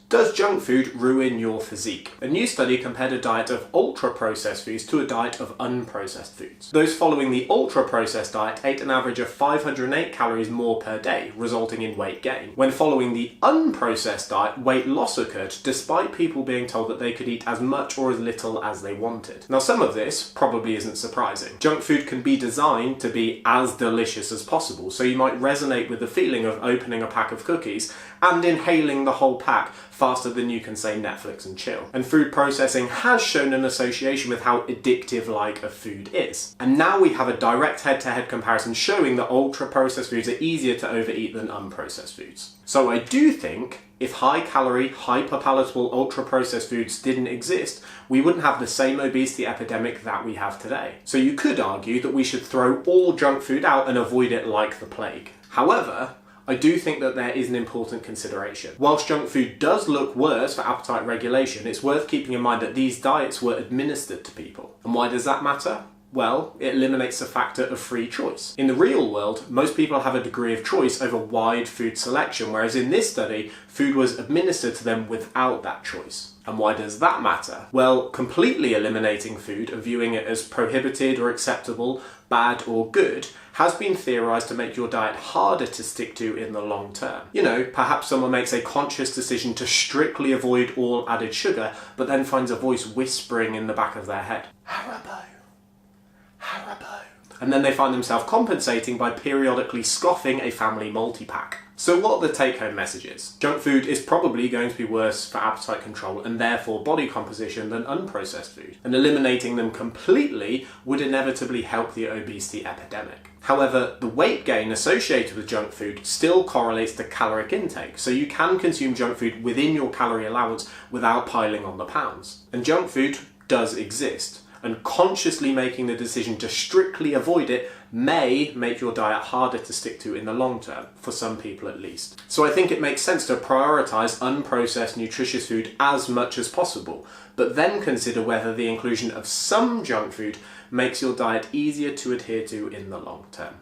Does junk food ruin your physique? A new study compared a diet of ultra-processed foods to a diet of unprocessed foods. Those following the ultra-processed diet ate an average of 508 calories more per day, resulting in weight gain. When following the unprocessed diet, weight loss occurred despite people being told that they could eat as much or as little as they wanted. Now, some of this probably isn't surprising. Junk food can be designed to be as delicious as possible, so you might resonate with the feeling of opening a pack of cookies and inhaling the whole pack faster than you can say Netflix and chill. And food processing has shown an association with how addictive-like a food is. And now we have a direct head-to-head comparison showing that ultra-processed foods are easier to overeat than unprocessed foods. So I do think if high-calorie, hyper-palatable, ultra-processed foods didn't exist, we wouldn't have the same obesity epidemic that we have today. So you could argue that we should throw all junk food out and avoid it like the plague. However, I do think that there is an important consideration. Whilst junk food does look worse for appetite regulation, it's worth keeping in mind that these diets were administered to people. And why does that matter? Well, it eliminates the factor of free choice. In the real world, most people have a degree of choice over wide food selection, whereas in this study, food was administered to them without that choice. And why does that matter? Well, completely eliminating food and viewing it as prohibited or acceptable, bad or good, has been theorised to make your diet harder to stick to in the long term. You know, perhaps someone makes a conscious decision to strictly avoid all added sugar, but then finds a voice whispering in the back of their head, Haribo, Haribo. And then they find themselves compensating by periodically scoffing a family multi-pack. So what are the take-home messages? Junk food is probably going to be worse for appetite control and therefore body composition than unprocessed food, and eliminating them completely would inevitably help the obesity epidemic. However, the weight gain associated with junk food still correlates to caloric intake, so you can consume junk food within your calorie allowance without piling on the pounds. And junk food does exist, and consciously making the decision to strictly avoid it may make your diet harder to stick to in the long term, for some people at least. So I think it makes sense to prioritise unprocessed nutritious food as much as possible, but then consider whether the inclusion of some junk food makes your diet easier to adhere to in the long term.